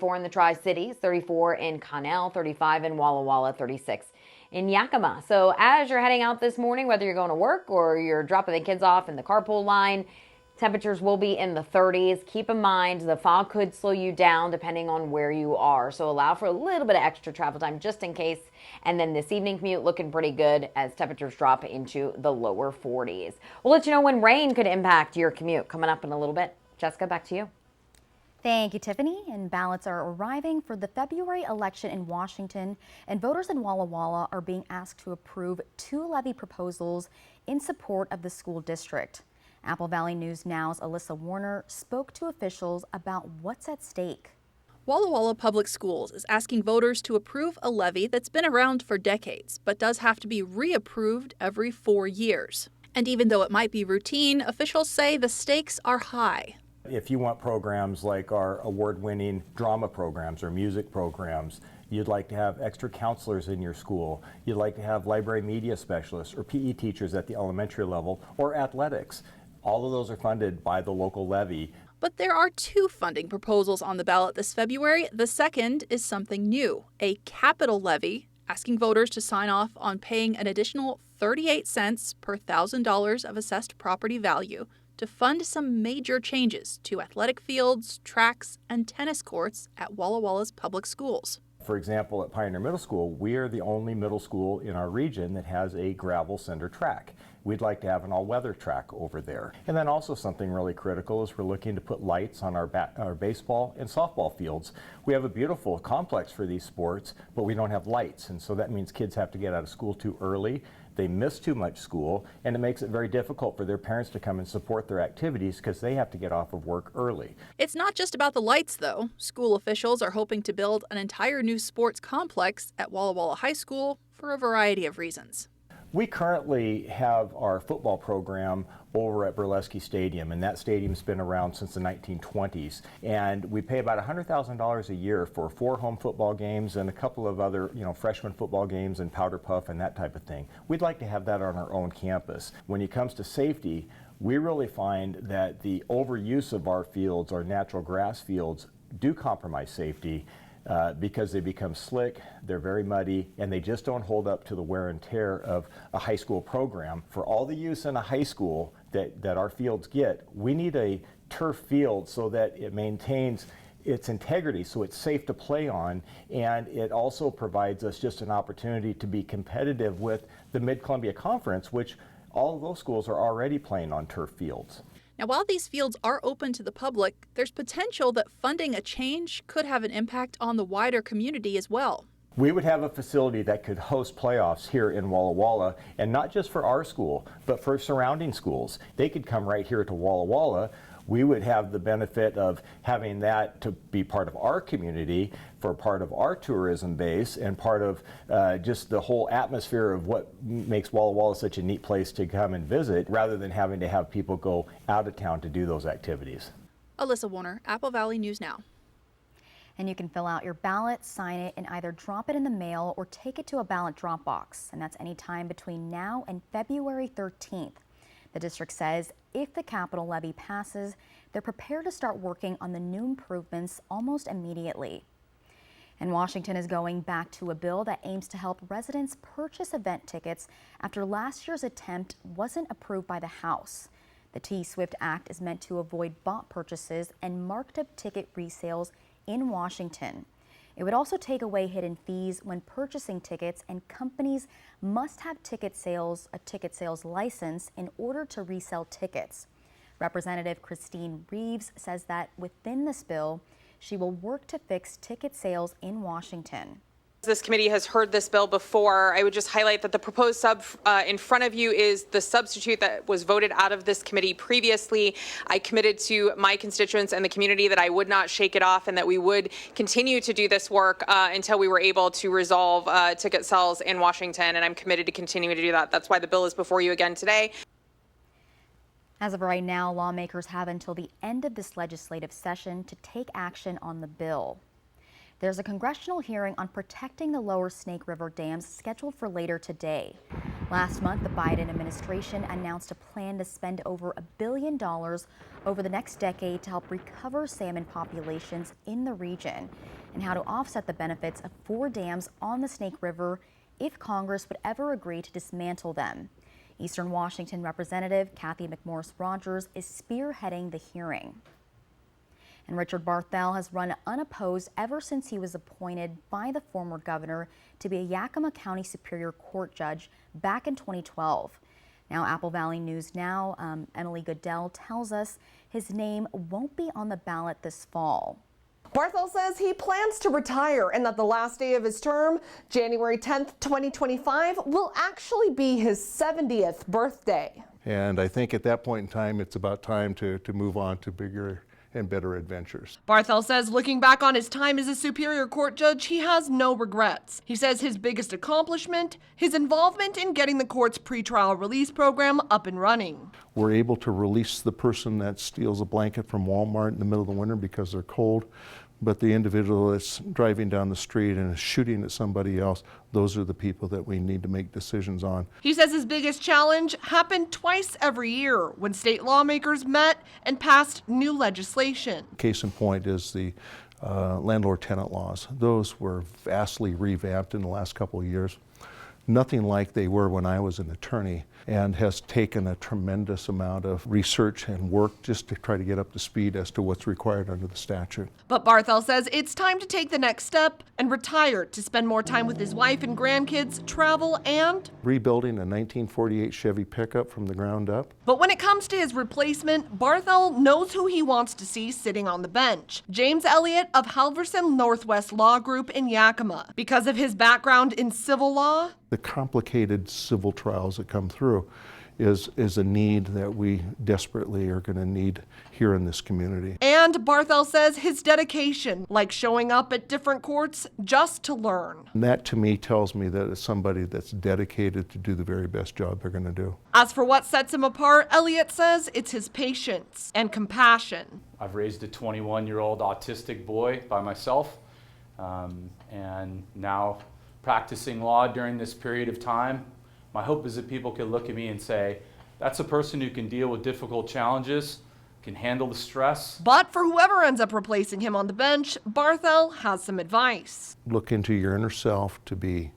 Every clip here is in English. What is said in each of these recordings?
34 in the Tri-Cities, 34 in Connell, 35 in Walla Walla, 36 in Yakima. So as you're heading out this morning, whether you're going to work or you're dropping the kids off in the carpool line, temperatures will be in the 30s. Keep in mind the fog could slow you down depending on where you are. So allow for a little bit of extra travel time just in case. And then this evening commute looking pretty good as temperatures drop into the lower 40s. We'll let you know when rain could impact your commute coming up in a little bit. Jessica, back to you. Thank you, Tiffany. And ballots are arriving for the February election in Washington, and voters in Walla Walla are being asked to approve 2 levy proposals in support of the school district. Apple Valley News Now's Alyssa Warner spoke to officials about what's at stake. Walla Walla Public Schools is asking voters to approve a levy that's been around for decades, but does have to be reapproved every 4 years. And even though it might be routine, officials say the stakes are high. If you want programs like our award-winning drama programs or music programs, you'd like to have extra counselors in your school, you'd like to have library media specialists or PE teachers at the elementary level, or athletics. All of those are funded by the local levy. But there are 2 funding proposals on the ballot this February. The second is something new, a capital levy, asking voters to sign off on paying an additional 38 cents per $1,000 of assessed property value to fund some major changes to athletic fields, tracks, and tennis courts at Walla Walla's public schools. For example, at Pioneer Middle School, we are the only middle school in our region that has a gravel center track. We'd like to have an all-weather track over there. And then also something really critical is we're looking to put lights on our baseball and softball fields. We have a beautiful complex for these sports, but we don't have lights, and so that means kids have to get out of school too early. They miss too much school, and it makes it very difficult for their parents to come and support their activities because they have to get off of work early. It's not just about the lights, though. School officials are hoping to build an entire new sports complex at Walla Walla High School for a variety of reasons. We currently have our football program over at Burlesque Stadium, and that stadium's been around since the 1920s. And we pay about $100,000 a year for 4 home football games and a couple of other, freshman football games and powder puff and that type of thing. We'd like to have that on our own campus. When it comes to safety, we really find that the overuse of our fields, our natural grass fields, do compromise safety. Because they become slick, they're very muddy, and they just don't hold up to the wear and tear of a high school program. For all the use in a high school that our fields get, we need a turf field so that it maintains its integrity, so it's safe to play on, and it also provides us just an opportunity to be competitive with the Mid-Columbia Conference, which all of those schools are already playing on turf fields. Now, while these fields are open to the public, there's potential that funding a change could have an impact on the wider community as well. We would have a facility that could host playoffs here in Walla Walla, and not just for our school, but for surrounding schools. They could come right here to Walla Walla. We would have the benefit of having that to be part of our community, for part of our tourism base, and part of just the whole atmosphere of what makes Walla Walla such a neat place to come and visit, rather than having to have people go out of town to do those activities. Alyssa Warner, Apple Valley News Now. And you can fill out your ballot, sign it, and either drop it in the mail or take it to a ballot drop box. And that's any time between now and February 13th. The district says if the capital levy passes, they're prepared to start working on the new improvements almost immediately. And Washington is going back to a bill that aims to help residents purchase event tickets after last year's attempt wasn't approved by the House. The T-SWIFT Act is meant to avoid bought purchases and marked up ticket resales in Washington. It would also take away hidden fees when purchasing tickets, and companies must have a ticket sales license in order to resell tickets. Representative Christine Reeves says that within this bill, she will work to fix ticket sales in Washington. This committee has heard this bill before. I would just highlight that the proposed sub in front of you is the substitute that was voted out of this committee previously. I committed to my constituents and the community that I would not shake it off and that we would continue to do this work until we were able to resolve ticket sales in Washington, and I'm committed to continuing to do that. That's why the bill is before you again today. As of right now, lawmakers have until the end of this legislative session to take action on the bill. There's a congressional hearing on protecting the lower Snake River dams scheduled for later today. Last month, the Biden administration announced a plan to spend over $1 billion over the next decade to help recover salmon populations in the region and how to offset the benefits of 4 dams on the Snake River if Congress would ever agree to dismantle them. Eastern Washington Representative Kathy McMorris Rogers is spearheading the hearing. And Richard Barthel has run unopposed ever since he was appointed by the former governor to be a Yakima County Superior Court judge back in 2012. Now, Apple Valley News Now, Emily Goodell tells us his name won't be on the ballot this fall. Barthel says he plans to retire and that the last day of his term, January 10th, 2025, will actually be his 70th birthday. And I think at that point in time, it's about time to move on to bigger and better adventures. Barthel says looking back on his time as a Superior Court judge, he has no regrets. He says his biggest accomplishment, his involvement in getting the court's pretrial release program up and running. We're able to release the person that steals a blanket from Walmart in the middle of the winter because they're cold, but the individual that's driving down the street and is shooting at somebody else, those are the people that we need to make decisions on. He says his biggest challenge happened twice every year when state lawmakers met and passed new legislation. Case in point is the landlord-tenant laws. Those were vastly revamped in the last couple of years. Nothing like they were when I was an attorney, and has taken a tremendous amount of research and work just to try to get up to speed as to what's required under the statute. But Barthel says it's time to take the next step and retire to spend more time with his wife and grandkids, travel, and rebuilding a 1948 Chevy pickup from the ground up. But when it comes to his replacement, Barthel knows who he wants to see sitting on the bench. James Elliott of Halverson Northwest Law Group in Yakima. Because of his background in civil law, the complicated civil trials that come through is a need that we desperately are going to need here in this community. And Barthel says his dedication, like showing up at different courts just to learn. And that to me tells me that it's somebody that's dedicated to do the very best job they're going to do. As for what sets him apart, Elliott says it's his patience and compassion. I've raised a 21-year-old autistic boy by myself, and now practicing law during this period of time. My hope is that people can look at me and say, that's a person who can deal with difficult challenges, can handle the stress. But for whoever ends up replacing him on the bench, Barthel has some advice. Look into your inner self to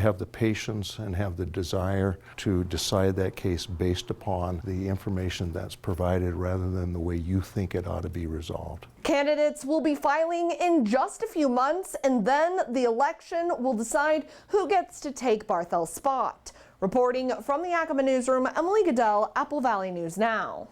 have the patience and have the desire to decide that case based upon the information that's provided rather than the way you think it ought to be resolved. Candidates will be filing in just a few months, and then the election will decide who gets to take Barthel's spot. Reporting from the Yakima newsroom, Emily Goodell, Apple Valley News Now.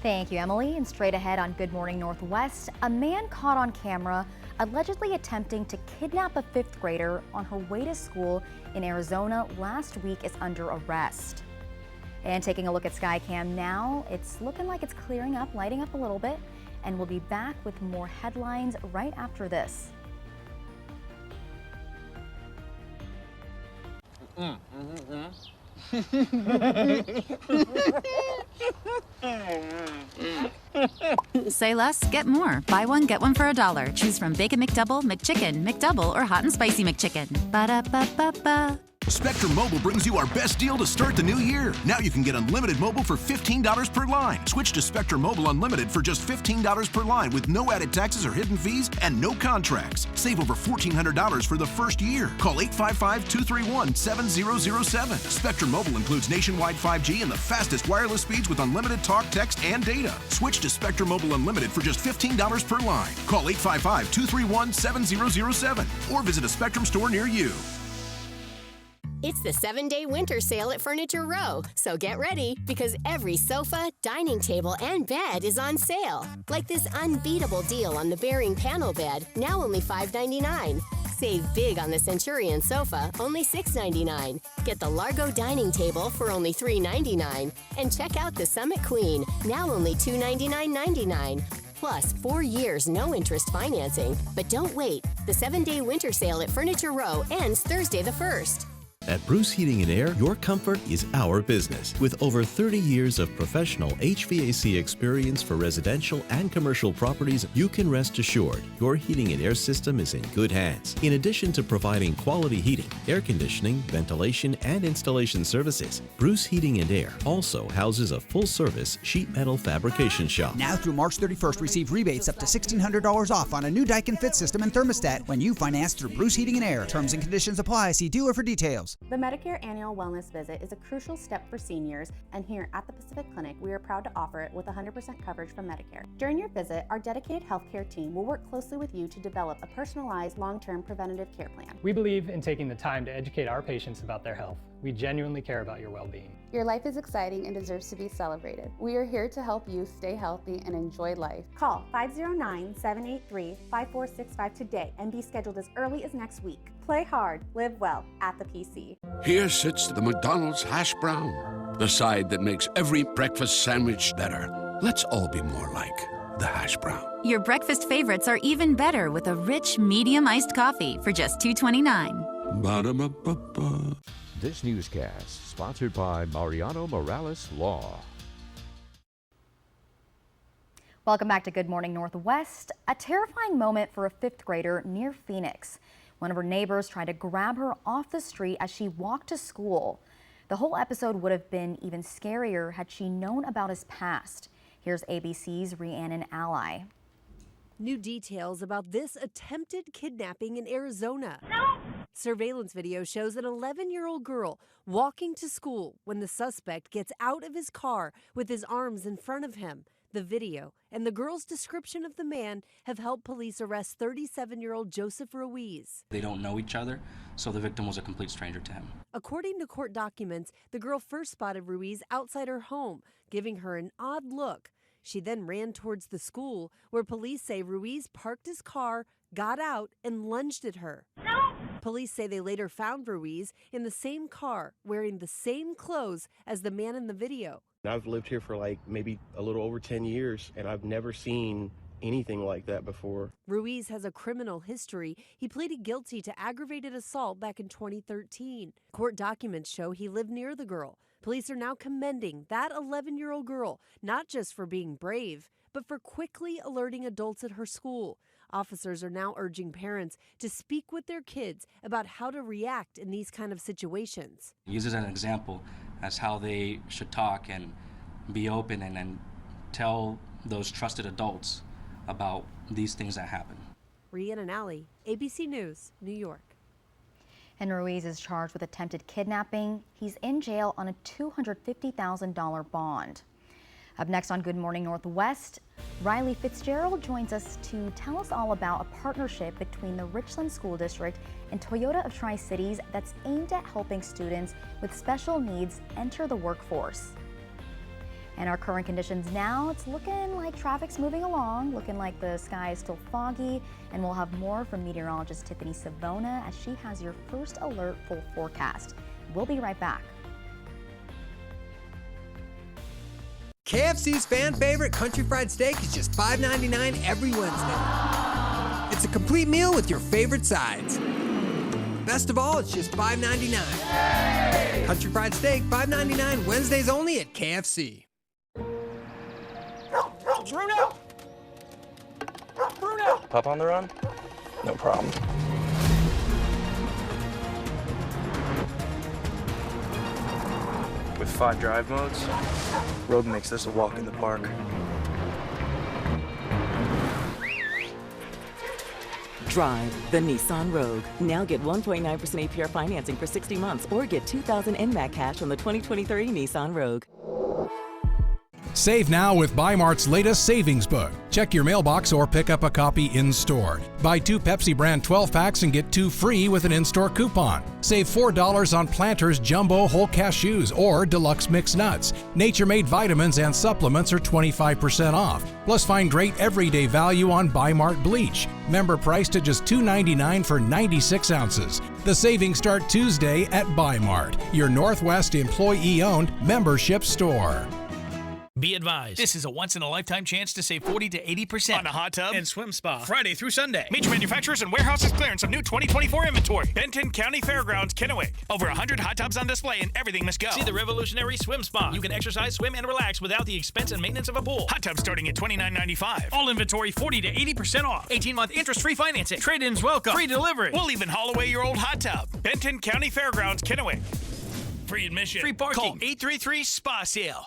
Thank you, Emily. And straight ahead on Good Morning Northwest, a man caught on camera allegedly attempting to kidnap a 5th grader on her way to school in Arizona last week is under arrest. And taking a look at Skycam now, it's looking like it's clearing up, lighting up a little bit, and we'll be back with more headlines right after this. Say less, get more. Buy one, get one for $1. Choose from Bacon McDouble, McChicken, McDouble, or Hot and Spicy McChicken. Ba-da-ba-ba-ba. Spectrum Mobile brings you our best deal to start the new year. Now you can get unlimited mobile for $15 per line. Switch to Spectrum Mobile Unlimited for just $15 per line with no added taxes or hidden fees and no contracts. Save over $1,400 for the first year. Call 855-231-7007. Spectrum Mobile includes nationwide 5G and the fastest wireless speeds with unlimited talk, text, and data. Switch to Spectrum Mobile Unlimited for just $15 per line. Call 855-231-7007 or visit a Spectrum store near you. It's the 7-day winter sale at Furniture Row, so get ready because every sofa, dining table, and bed is on sale. Like this unbeatable deal on the Bearing panel bed, now only $5.99. Save big on the Centurion sofa, only $6.99. Get the Largo dining table for only $3.99. And check out the Summit Queen, now only $299.99. Plus, 4 years no interest financing. But don't wait. The 7-day winter sale at Furniture Row ends Thursday the 1st. At Bruce Heating and Air, your comfort is our business. With over 30 years of professional HVAC experience for residential and commercial properties, you can rest assured your heating and air system is in good hands. In addition to providing quality heating, air conditioning, ventilation, and installation services, Bruce Heating and Air also houses a full-service sheet metal fabrication shop. Now through March 31st, receive rebates up to $1,600 off on a new Daikin Fit system and thermostat when you finance through Bruce Heating and Air. Terms and conditions apply. See dealer for details. The Medicare Annual Wellness Visit is a crucial step for seniors, and here at the Pacific Clinic, we are proud to offer it with 100% coverage from Medicare. During your visit, our dedicated healthcare team will work closely with you to develop a personalized long-term preventative care plan. We believe in taking the time to educate our patients about their health. We genuinely care about your well-being. Your life is exciting and deserves to be celebrated. We are here to help you stay healthy and enjoy life. Call 509-783-5465 today and be scheduled as early as next week. Play hard, live well at the PC. Here sits the McDonald's hash brown, the side that makes every breakfast sandwich better. Let's all be more like the hash brown. Your breakfast favorites are even better with a rich, medium iced coffee for just $2.29. Ba-da-ba-ba-ba. This newscast sponsored by Mariano Morales Law. Welcome back to Good Morning Northwest. A terrifying moment for a 5th grader near Phoenix. One of her neighbors tried to grab her off the street as she walked to school. The whole episode would have been even scarier had she known about his past. Here's ABC's Rhiannon Ally. New details about this attempted kidnapping in Arizona. No! Surveillance video shows an 11-year-old girl walking to school when the suspect gets out of his car with his arms in front of him. The video and the girl's description of the man have helped police arrest 37-year-old Joseph Ruiz. They don't know each other, so the victim was a complete stranger to him. According to court documents, the girl first spotted Ruiz outside her home, giving her an odd look. She then ran towards the school, where police say Ruiz parked his car, got out, and lunged at her. No! Police say they later found Ruiz in the same car, wearing the same clothes as the man in the video. I've lived here for maybe a little over 10 years, and I've never seen anything like that before. Ruiz has a criminal history. He pleaded guilty to aggravated assault back in 2013. Court documents show he lived near the girl. Police are now commending that 11-year-old girl, not just for being brave, but for quickly alerting adults at her school. Officers are now urging parents to speak with their kids about how to react in these kind of situations. Use it as an example as how they should talk and be open and tell those trusted adults about these things that happen. Rhiannon Alley, ABC News, New York. And Ruiz is charged with attempted kidnapping. He's in jail on a $250,000 bond. Up next on Good Morning Northwest, Riley Fitzgerald joins us to tell us all about a partnership between the Richland School District and Toyota of Tri-Cities that's aimed at helping students with special needs enter the workforce. And our current conditions now, it's looking like traffic's moving along, looking like the sky is still foggy, and we'll have more from meteorologist Tiffany Savona as she has your first alert full forecast. We'll be right back. KFC's fan favorite country fried steak is just $5.99 every Wednesday. It's a complete meal with your favorite sides. Best of all, it's just $5.99. Yay! Country fried steak, $5.99 Wednesdays only at KFC. Bruno! Bruno! Pup on the run? No problem. With 5 drive modes, Rogue makes this a walk in the park. Drive the Nissan Rogue. Now get 1.9% APR financing for 60 months or get $2,000 NMAC cash on the 2023 Nissan Rogue. Save now with Bi-Mart's latest savings book. Check your mailbox or pick up a copy in-store. Buy 2 Pepsi brand 12-packs and get 2 free with an in-store coupon. Save $4 on Planters Jumbo Whole Cashews or Deluxe Mixed Nuts. Nature-made vitamins and supplements are 25% off. Plus find great everyday value on Bi-Mart bleach. Member priced at just $2.99 for 96 ounces. The savings start Tuesday at Bi-Mart, your Northwest employee-owned membership store. Be advised, this is a once-in-a-lifetime chance to save 40 to 80% on a hot tub and swim spa. Friday through Sunday. Major manufacturers and warehouses clearance of new 2024 inventory. Benton County Fairgrounds, Kennewick. Over 100 hot tubs on display and everything must go. See the revolutionary swim spa. You can exercise, swim, and relax without the expense and maintenance of a pool. Hot tubs starting at $29.95. All inventory 40 to 80% off. 18-month interest-free financing. Trade-ins welcome. Free delivery. We'll even haul away your old hot tub. Benton County Fairgrounds, Kennewick. Free admission. Free parking. Call 833-SPA-SALE.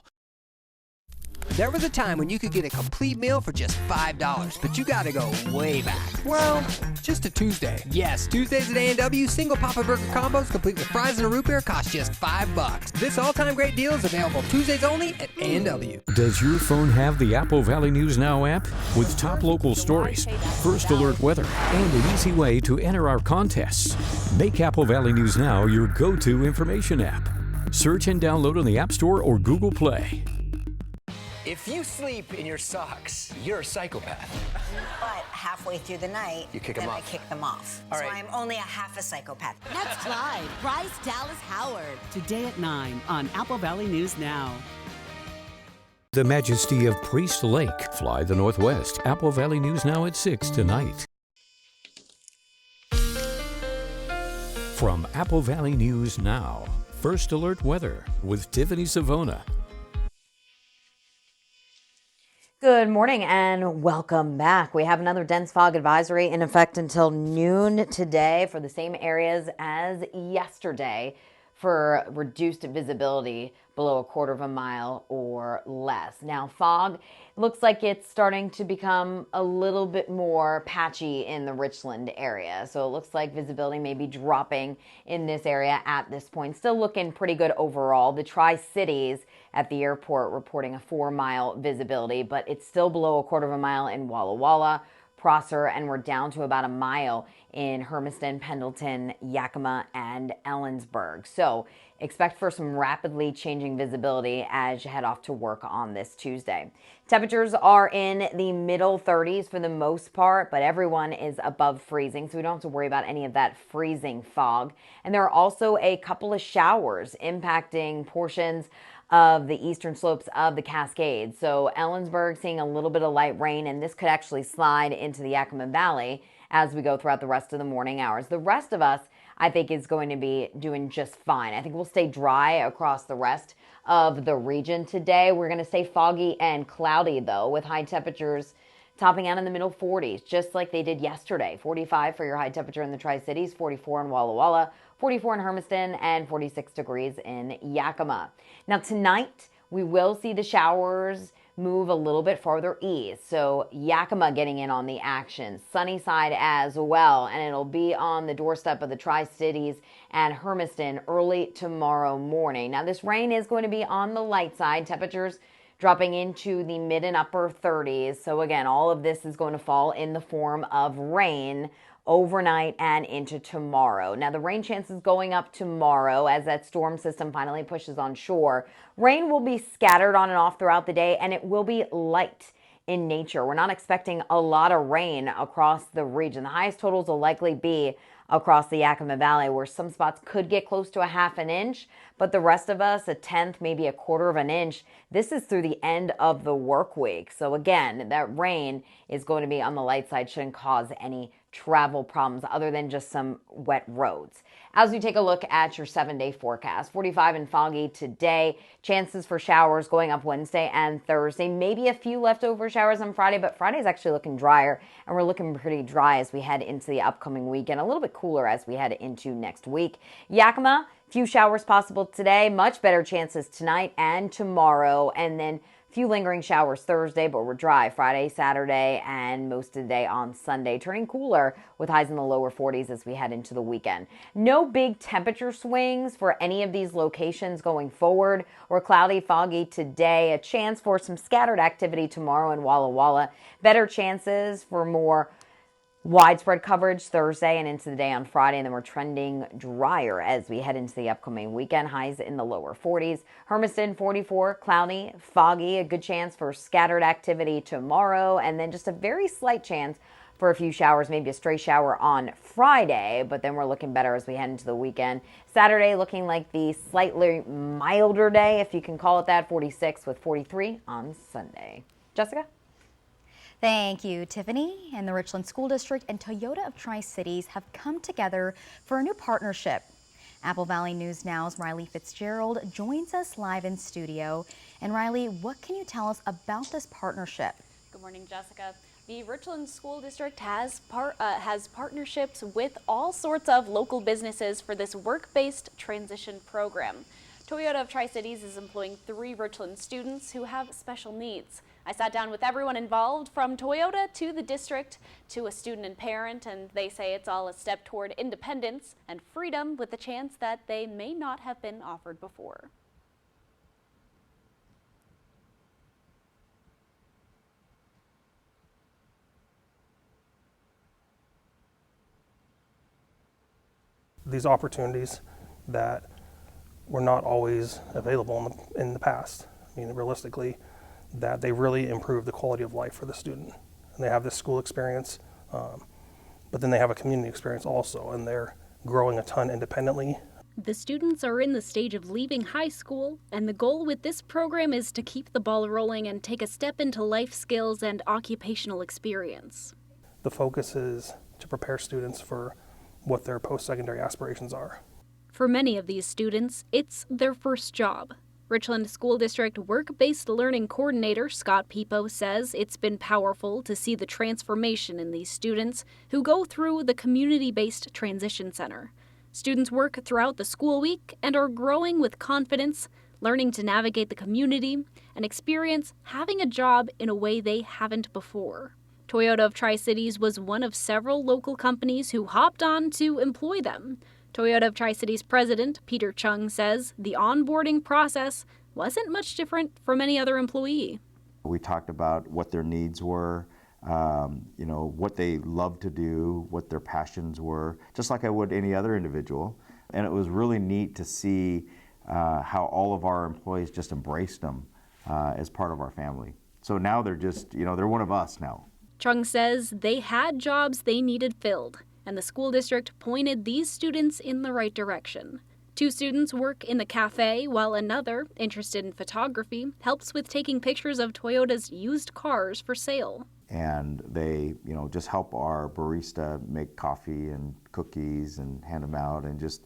There was a time when you could get a complete meal for just $5, but you gotta go way back. Well, just a Tuesday. Yes, Tuesdays at A&W, single Papa Burger combos complete with fries and a root beer cost just $5. This all-time great deal is available Tuesdays only at A&W. Does your phone have the Apple Valley News Now app? With top local stories, first alert weather, and an easy way to enter our contests. Make Apple Valley News Now your go-to information app. Search and download on the App Store or Google Play. If you sleep in your socks, you're a psychopath. But halfway through the night, You kick 'em off. I kick them off. All So right. I'm only a half a psychopath. Next live, Bryce Dallas Howard. Today at 9 on Apple Valley News Now. The Majesty of Priest Lake. Fly the Northwest. Apple Valley News Now at 6 tonight. From Apple Valley News Now, first alert weather with Tiffany Savona. Good morning and welcome back. We have another dense fog advisory in effect until noon today for the same areas as yesterday for reduced visibility below a quarter of a mile or less. Now, fog looks like it's starting to become a little bit more patchy in the Richland area. So it looks like visibility may be dropping in this area at this point. Still looking pretty good overall. The Tri-Cities at the airport reporting a 4-mile visibility, but it's still below a quarter of a mile in Walla Walla, Prosser, and we're down to about a mile in Hermiston, Pendleton, Yakima, and Ellensburg. So expect for some rapidly changing visibility as you head off to work on this Tuesday. Temperatures are in the middle 30s for the most part, but everyone is above freezing, so we don't have to worry about any of that freezing fog. And there are also a couple of showers impacting portions of the eastern slopes of the Cascades. So Ellensburg seeing a little bit of light rain, and this could actually slide into the Yakima Valley as we go throughout the rest of the morning hours. The rest of us, I think, is going to be doing just fine. I think we'll stay dry across the rest of the region today. We're going to stay foggy and cloudy, though, with high temperatures topping out in the middle 40s, just like they did yesterday. 45 for your high temperature in the Tri-Cities, 44 in Walla Walla, 44 in Hermiston, and 46 degrees in Yakima. Now tonight, we will see the showers move a little bit farther east. So Yakima getting in on the action, Sunnyside as well, and it'll be on the doorstep of the Tri-Cities and Hermiston early tomorrow morning. Now this rain is going to be on the light side, temperatures dropping into the mid and upper 30s. So again, all of this is going to fall in the form of rain overnight and into tomorrow. Now the rain chances going up tomorrow as that storm system finally pushes on shore. Rain will be scattered on and off throughout the day, and it will be light in nature. We're not expecting a lot of rain across the region. The highest totals will likely be across the Yakima Valley, where some spots could get close to a half an inch, but the rest of us, a tenth, maybe a quarter of an inch. This is through the end of the work week. So again, that rain is going to be on the light side, shouldn't cause any travel problems other than just some wet roads. As we take a look at your 7-day forecast, 45 and foggy today, chances for showers going up Wednesday and Thursday, maybe a few leftover showers on Friday, but Friday's actually looking drier, and we're looking pretty dry as we head into the upcoming weekend, a little bit cooler as we head into next week. Yakima, few showers possible today, much better chances tonight and tomorrow, and then few lingering showers Thursday, but we're dry Friday, Saturday, and most of the day on Sunday, turning cooler with highs in the lower 40s as we head into the weekend. No big temperature swings for any of these locations going forward. We're cloudy, foggy today, a chance for some scattered activity tomorrow in Walla Walla. Better chances for more widespread coverage Thursday and into the day on Friday, and then we're trending drier as we head into the upcoming weekend. Highs in the lower 40s. Hermiston 44, cloudy, foggy, a good chance for scattered activity tomorrow, and then just a very slight chance for a few showers, maybe a stray shower on Friday, but then we're looking better as we head into the weekend. Saturday looking like the slightly milder day, if you can call it that, 46 with 43 on Sunday. Jessica? Thank you, Tiffany. And the Richland School District and Toyota of Tri-Cities have come together for a new partnership. Apple Valley News Now's Riley Fitzgerald joins us live in studio. And Riley, what can you tell us about this partnership? Good morning, Jessica. The Richland School District has partnerships with all sorts of local businesses for this work-based transition program. Toyota of Tri-Cities is employing 3 Richland students who have special needs. I sat down with everyone involved, from Toyota to the district to a student and parent, and they say it's all a step toward independence and freedom with the chance that they may not have been offered before. These opportunities that were not always available in the past. I mean, realistically, that they really improve the quality of life for the student. And they have this school experience, but then they have a community experience also, and they're growing a ton independently. The students are in the stage of leaving high school, and the goal with this program is to keep the ball rolling and take a step into life skills and occupational experience. The focus is to prepare students for what their post-secondary aspirations are. For many of these students, it's their first job. Richland School District Work-Based Learning Coordinator Scott Peepo says it's been powerful to see the transformation in these students who go through the community-based transition center. Students work throughout the school week and are growing with confidence, learning to navigate the community, and experience having a job in a way they haven't before. Toyota of Tri-Cities was one of several local companies who hopped on to employ them. Toyota of Tri-Cities President Peter Chung says the onboarding process wasn't much different from any other employee. We talked about what their needs were, what they love to do, what their passions were, just like I would any other individual. And it was really neat to see how all of our employees just embraced them as part of our family. So now they're just, they're one of us now. Chung says they had jobs they needed filled, and the school district pointed these students in the right direction. 2 students work in the cafe, while another, interested in photography, helps with taking pictures of Toyota's used cars for sale. And they, just help our barista make coffee and cookies and hand them out, and just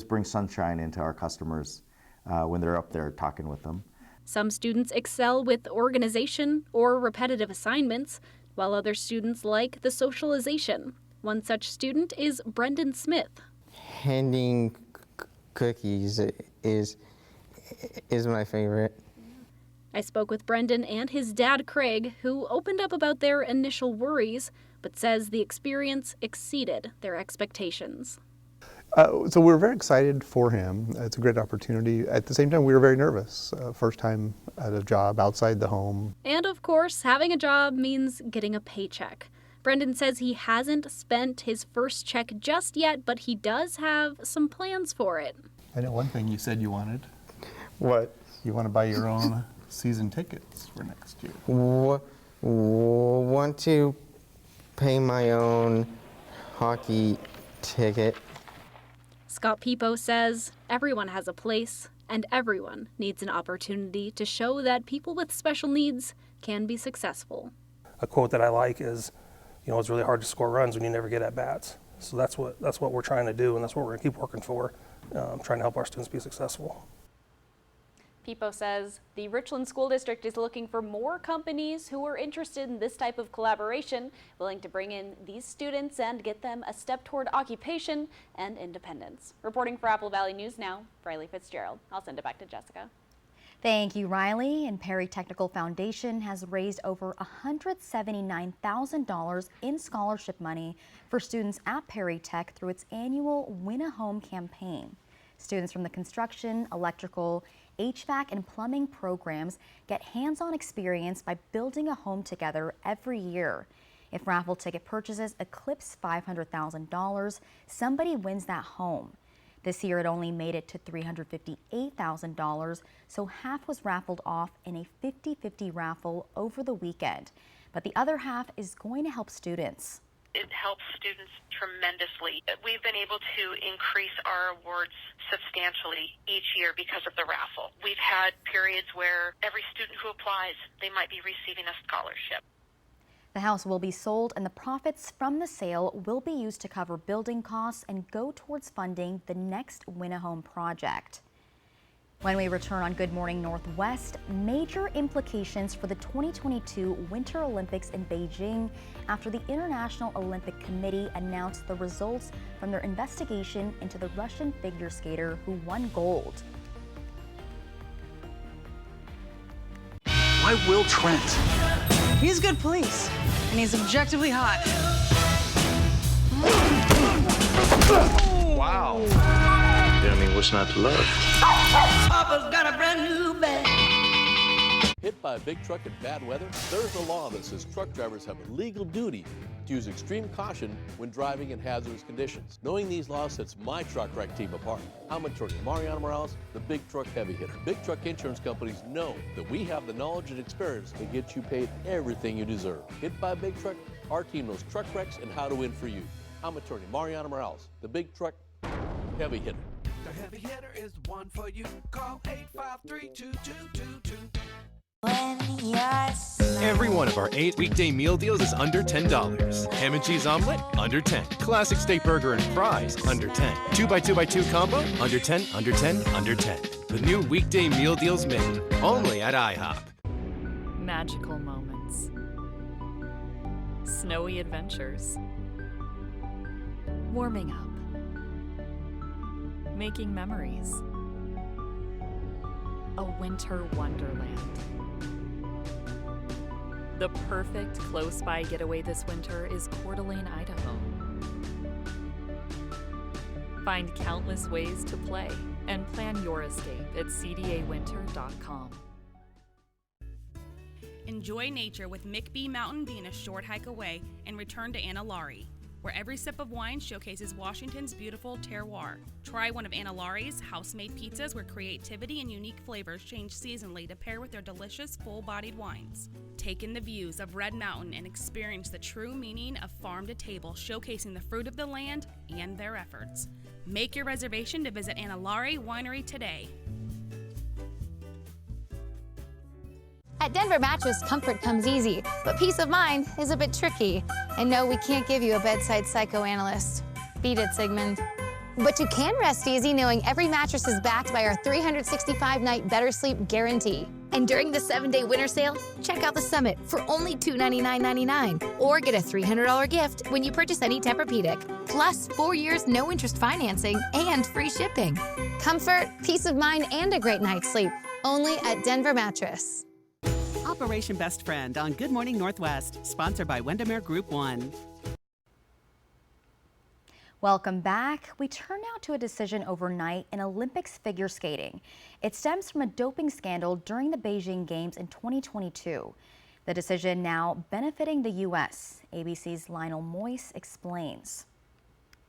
bring sunshine into our customers when they're up there talking with them. Some students excel with organization or repetitive assignments, while other students like the socialization. One such student is Brendan Smith. Handing cookies is my favorite. I spoke with Brendan and his dad, Craig, who opened up about their initial worries, but says the experience exceeded their expectations. So we're very excited for him. It's a great opportunity. At the same time, we were very nervous. First time at a job outside the home. And of course, having a job means getting a paycheck. Brendan says he hasn't spent his first check just yet, but he does have some plans for it. I know one thing you said you wanted. What? You want to buy your own season tickets for next year. Want to pay my own hockey ticket. Scott Peepo says everyone has a place and everyone needs an opportunity to show that people with special needs can be successful. A quote that I like is, it's really hard to score runs when you never get at bats. So that's what we're trying to do, and that's what we're going to keep working for, trying to help our students be successful. Peepo says the Richland School District is looking for more companies who are interested in this type of collaboration, willing to bring in these students and get them a step toward occupation and independence. Reporting for Apple Valley News Now, Riley Fitzgerald. I'll send it back to Jessica. Thank you, Riley. And Perry Technical Foundation has raised over $179,000 in scholarship money for students at Perry Tech through its annual Win a Home campaign. Students from the construction, electrical, HVAC, and plumbing programs get hands-on experience by building a home together every year. If raffle ticket purchases eclipse $500,000, somebody wins that home. This year it only made it to $358,000, so half was raffled off in a 50-50 raffle over the weekend. but the other half is going to help students. It helps students tremendously. We've been able to increase our awards substantially each year because of the raffle. We've had periods where every student who applies, they might be receiving a scholarship. The house will be sold and the profits from the sale will be used to cover building costs and go towards funding the next Win-A-Home project. When we return on Good Morning Northwest, major implications for the 2022 Winter Olympics in Beijing after the International Olympic Committee announced the results from their investigation into the Russian figure skater who won gold. Why Will Trent? He's good police, and he's objectively hot. Wow. Yeah, I mean, what's not to love? Papa's got a brand new bag. Hit by a big truck in bad weather? There's a law that says truck drivers have a legal duty to use extreme caution when driving in hazardous conditions. Knowing these laws sets my truck wreck team apart. I'm attorney Mariano Morales, the big truck heavy hitter. Big truck insurance companies know that we have the knowledge and experience to get you paid everything you deserve. Hit by a big truck? Our team knows truck wrecks and how to win for you. I'm attorney Mariano Morales, the big truck heavy hitter. The heavy hitter is the one for you. Call 853-2222. Every one of our 8 weekday meal deals is under $10. Ham and cheese omelet, under 10. Classic steak burger and fries, under 10. 2x2x2 combo, under 10, under 10, under 10. The new weekday meal deals menu, only at IHOP. Magical moments. Snowy adventures. Warming up. Making memories. A winter wonderland. The perfect close-by getaway this winter is Coeur d'Alene, Idaho. Find countless ways to play and plan your escape at cdawinter.com. Enjoy nature with McBee Mountain being a short hike away, and return to Anilari, where every sip of wine showcases Washington's beautiful terroir. Try one of Anilari's house-made pizzas where creativity and unique flavors change seasonally to pair with their delicious full-bodied wines. Take in the views of Red Mountain and experience the true meaning of farm to table, showcasing the fruit of the land and their efforts. Make your reservation to visit Anilari Winery today. At Denver Mattress, comfort comes easy, but peace of mind is a bit tricky. And no, we can't give you a bedside psychoanalyst. Beat it, Sigmund. But you can rest easy knowing every mattress is backed by our 365-night Better Sleep guarantee. And during the 7-day winter sale, check out the Summit for only $299.99, or get a $300 gift when you purchase any Tempur-Pedic. Plus 4 years no-interest financing and free shipping. Comfort, peace of mind, and a great night's sleep. Only at Denver Mattress. Operation Best Friend on Good Morning Northwest, sponsored by Windermere Group 1. Welcome back. We turn now to a decision overnight in Olympics figure skating. It stems from a doping scandal during the Beijing Games in 2022. The decision now benefiting the U.S. ABC's Lionel Moyes explains.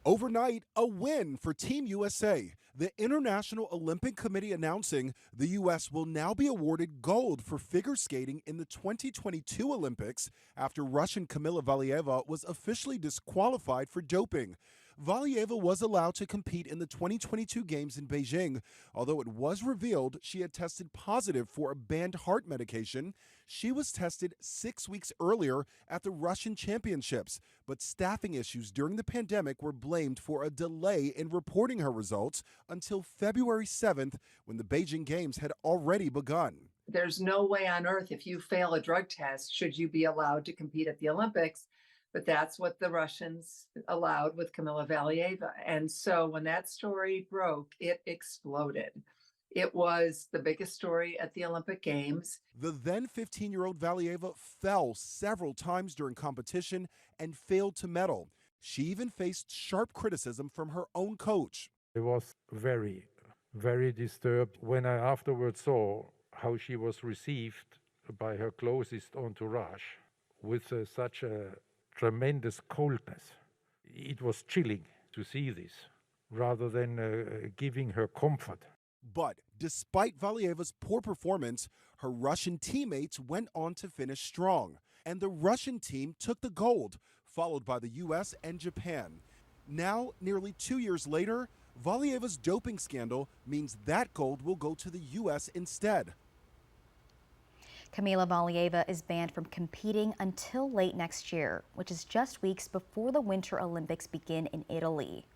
Overnight, a win for Team USA. The International Olympic Committee announcing the U.S. will now be awarded gold for figure skating in the 2022 Olympics after Russian Kamila Valieva was officially disqualified for doping. Valieva was allowed to compete in the 2022 Games in Beijing. Although it was revealed she had tested positive for a banned heart medication, she was tested 6 weeks earlier at the Russian Championships. But staffing issues during the pandemic were blamed for a delay in reporting her results until February 7th, when the Beijing Games had already begun. There's no way on earth, if you fail a drug test, should you be allowed to compete at the Olympics. But that's what the Russians allowed with Kamila Valieva. And so when that story broke, it exploded. It was the biggest story at the Olympic Games. The then 15-year-old Valieva fell several times during competition and failed to medal. She even faced sharp criticism from her own coach. I was very, very disturbed when I afterwards saw how she was received by her closest entourage with such a tremendous coldness. It was chilling to see this, rather than giving her comfort. But despite Valieva's poor performance, her Russian teammates went on to finish strong. and the Russian team took the gold, followed by the U.S. and Japan. Now, nearly 2 years later, Valieva's doping scandal means that gold will go to the U.S. instead. Kamila Valieva is banned from competing until late next year, which is just weeks before the Winter Olympics begin in Italy.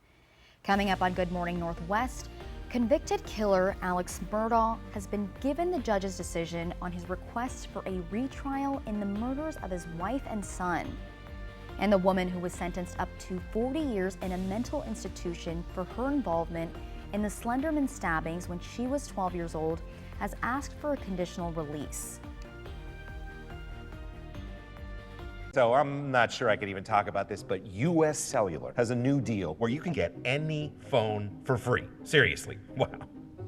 Coming up on Good Morning Northwest, convicted killer Alex Murdaugh has been given the judge's decision on his request for a retrial in the murders of his wife and son. And the woman who was sentenced up to 40 years in a mental institution for her involvement in the Slenderman stabbings when she was 12 years old has asked for a conditional release. So I'm not sure I could even talk about this, but US Cellular has a new deal where you can get any phone for free. Seriously, wow.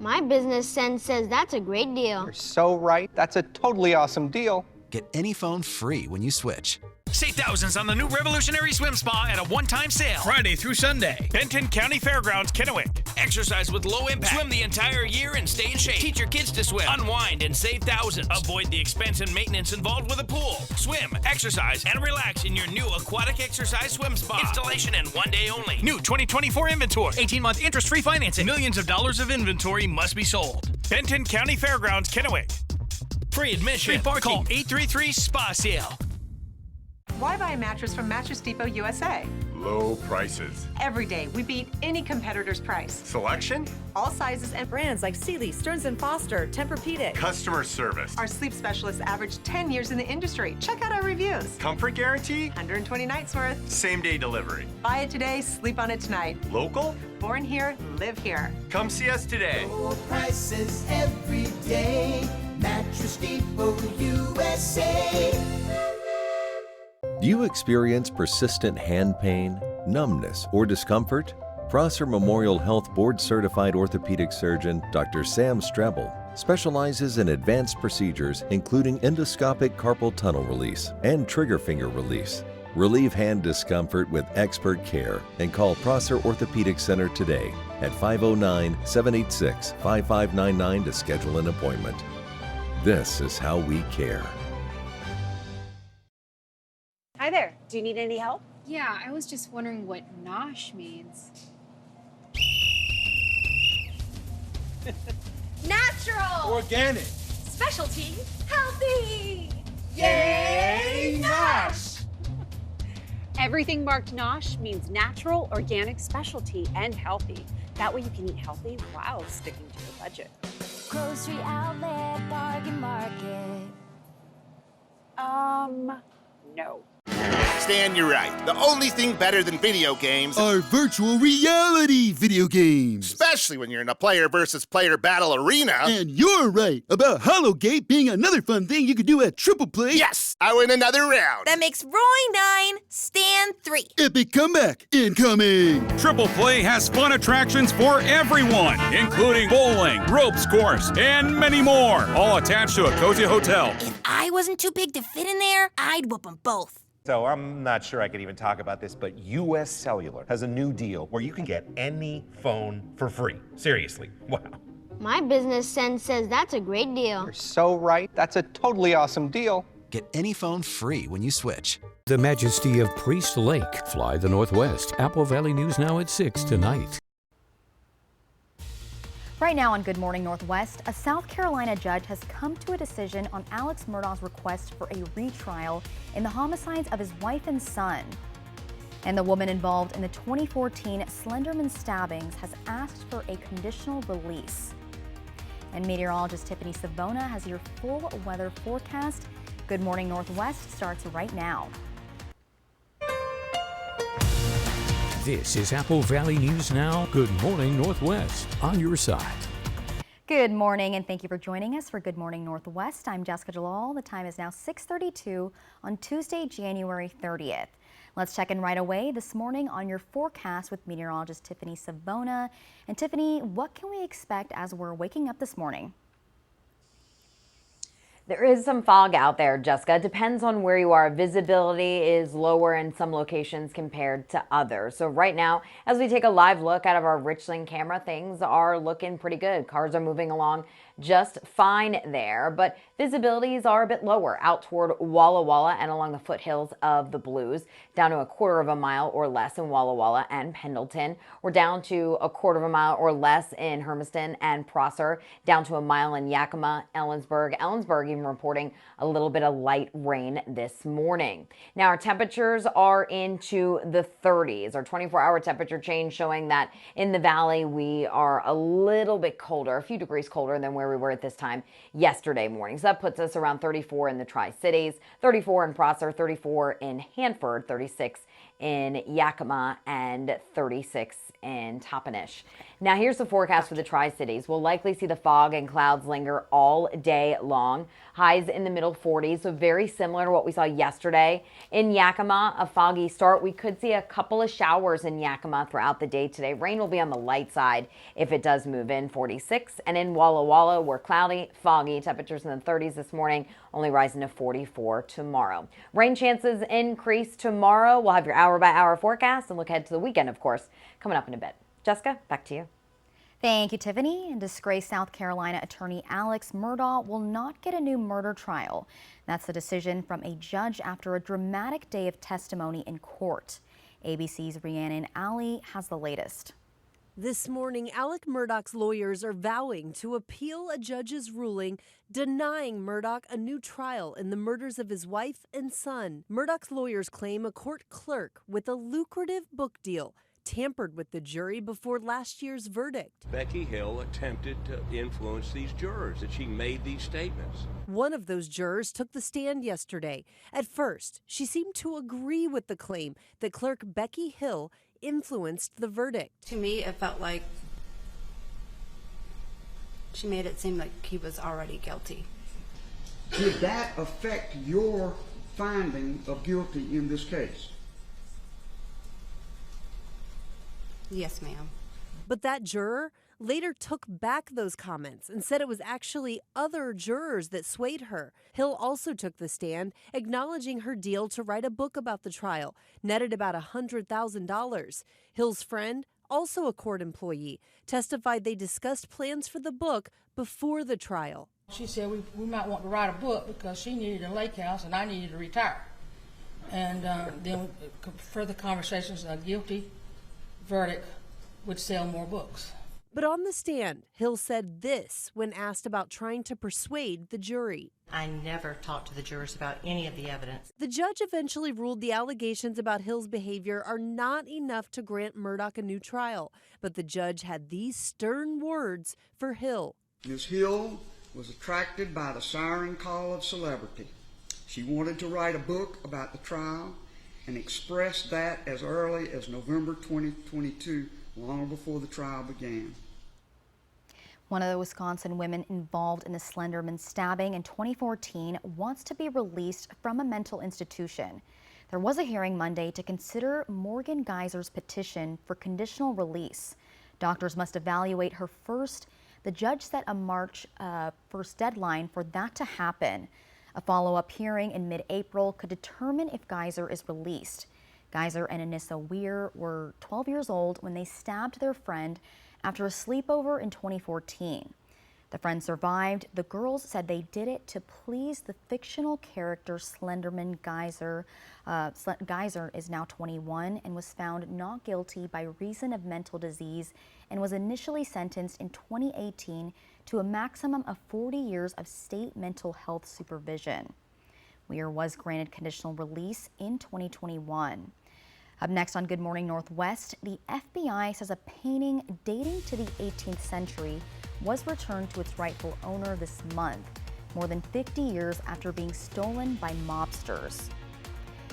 My business sense says that's a great deal. You're so right. That's a totally awesome deal. Get any phone free when you switch. Save thousands on the new Revolutionary Swim Spa at a one-time sale. Friday through Sunday. Benton County Fairgrounds, Kennewick. Exercise with low impact. Swim the entire year and stay in shape. Teach your kids to swim. Unwind and save thousands. Avoid the expense and maintenance involved with a pool. Swim, exercise, and relax in your new aquatic exercise swim spa. Installation and 1 day only. New 2024 inventory. 18-month interest-free financing. Millions of dollars of inventory must be sold. Benton County Fairgrounds, Kennewick. Free admission. Free parking. Call 833-SPA-SALE. Why buy a mattress from Mattress Depot USA? Low prices. Every day, we beat any competitor's price. Selection? All sizes and brands like Sealy, Stearns & Foster, Tempur-Pedic. Customer service. Our sleep specialists average 10 years in the industry. Check out our reviews. Comfort guarantee? 120 nights worth. Same day delivery. Buy it today, sleep on it tonight. Local? Born here, live here. Come see us today. Low prices every day. Mattress Depot USA. Do you experience persistent hand pain, numbness, or discomfort? Prosser Memorial Health board-certified orthopedic surgeon Dr. Sam Strebel specializes in advanced procedures including endoscopic carpal tunnel release and trigger finger release. Relieve hand discomfort with expert care and call Prosser Orthopedic Center today at 509-786-5599 to schedule an appointment. This is how we care. Hi there. Do you need any help? Yeah, I was just wondering what nosh means. Natural! Organic! Specialty! Healthy! Yay, nosh! Everything marked nosh means natural, organic, specialty, and healthy. That way you can eat healthy while sticking to your budget. Grocery outlet, bargain market. No. Stan, you're right. The only thing better than video games are virtual reality video games. Especially when you're in a player versus player battle arena. And you're right about Hollowgate being another fun thing you could do at Triple Play. Yes, I win another round. That makes Roy 9, Stan 3. Epic comeback incoming. Triple Play has fun attractions for everyone, including bowling, ropes course, and many more, all attached to a cozy hotel. If I wasn't too big to fit in there, I'd whoop them both. So I'm not sure I could even talk about this, but US Cellular has a new deal where you can get any phone for free. Seriously, wow. My business sense says that's a great deal. You're so right. That's a totally awesome deal. Get any phone free when you switch. The majesty of Priest Lake. Fly the Northwest. Apple Valley News Now at 6 tonight. Right now on Good Morning Northwest, a South Carolina judge has come to a decision on Alex Murdaugh's request for a retrial in the homicides of his wife and son. And the woman involved in the 2014 Slenderman stabbings has asked for a conditional release. And meteorologist Tiffany Savona has your full weather forecast. Good Morning Northwest starts right now. This is Apple Valley News Now. Good Morning Northwest, on your side. Good morning and thank you for joining us for Good Morning Northwest. I'm Jessica Jalal. The time is now 6:32 on Tuesday, January 30th. Let's check in right away this morning on your forecast with meteorologist Tiffany Savona. And Tiffany, what can we expect as we're waking up this morning? There is some fog out there, Jessica. It depends on where you are. Visibility is lower in some locations compared to others. So right now, as we take a live look out of our Richland camera, things are looking pretty good. Cars are moving along just fine there, but visibilities are a bit lower out toward Walla Walla and along the foothills of the Blues, down to a quarter of a mile or less in Walla Walla and Pendleton. We're down to a quarter of a mile or less in Hermiston and Prosser, down to a mile in Yakima, Ellensburg even reporting a little bit of light rain this morning. Now our temperatures are into the 30s. Our 24-hour temperature change showing that in the valley we are a little bit colder, a few degrees colder than where we were at this time yesterday morning. So that puts us around 34 in the Tri-Cities, 34 in Prosser, 34 in Hanford, 36 in Yakima, and 36 in Toppenish. Now here's the forecast for the Tri-Cities. We'll likely see the fog and clouds linger all day long. Highs in the middle 40s, so very similar to what we saw yesterday. In Yakima, a foggy start. We could see a couple of showers in Yakima throughout the day today. Rain will be on the light side if it does move in, 46. And in Walla Walla, we're cloudy, foggy, temperatures in the 30s this morning, only rising to 44 tomorrow. Rain chances increase tomorrow. We'll have your hour-by-hour forecast and look ahead to the weekend, of course, coming up in a bit. Jessica, back to you. Thank you, Tiffany. And disgraced South Carolina attorney Alex Murdaugh will not get a new murder trial. That's the decision from a judge after a dramatic day of testimony in court. ABC's Rhiannon Alley has the latest. This morning, Alex Murdaugh's lawyers are vowing to appeal a judge's ruling denying Murdaugh a new trial in the murders of his wife and son. Murdaugh's lawyers claim a court clerk with a lucrative book deal tampered with the jury before last year's verdict. Becky Hill attempted to influence these jurors, that she made these statements. One of those jurors took the stand yesterday. At first, she seemed to agree with the claim that clerk Becky Hill influenced the verdict. To me, it felt like she made it seem like he was already guilty. Did that affect your finding of guilty in this case? Yes, ma'am. But that juror later took back those comments and said it was actually other jurors that swayed her. Hill also took the stand, acknowledging her deal to write a book about the trial, netted about $100,000. Hill's friend, also a court employee, testified they discussed plans for the book before the trial. She said we might want to write a book because she needed a lake house and I needed to retire. And then further conversations, a guilty verdict would sell more books. But on the stand, Hill said this when asked about trying to persuade the jury. I never talked to the jurors about any of the evidence. The judge eventually ruled the allegations about Hill's behavior are not enough to grant Murdaugh a new trial. But the judge had these stern words for Hill. Ms. Hill was attracted by the siren call of celebrity. She wanted to write a book about the trial and expressed that as early as November 2022, long before the trial began. One of the Wisconsin women involved in the Slenderman stabbing in 2014 wants to be released from a mental institution. There was a hearing Monday to consider Morgan Geyser's petition for conditional release. Doctors must evaluate her first. The judge set a March 1st deadline for that to happen. A follow-up hearing in mid-April could determine if Geyser is released. Geyser and Anissa Weir were 12 years old when they stabbed their friend after a sleepover in 2014. The friend survived. The girls said they did it to please the fictional character Slenderman Geyser. Geyser is now 21 and was found not guilty by reason of mental disease and was initially sentenced in 2018 to a maximum of 40 years of state mental health supervision. Weir was granted conditional release in 2021. Up next on Good Morning Northwest, the FBI says a painting dating to the 18th century was returned to its rightful owner this month, more than 50 years after being stolen by mobsters.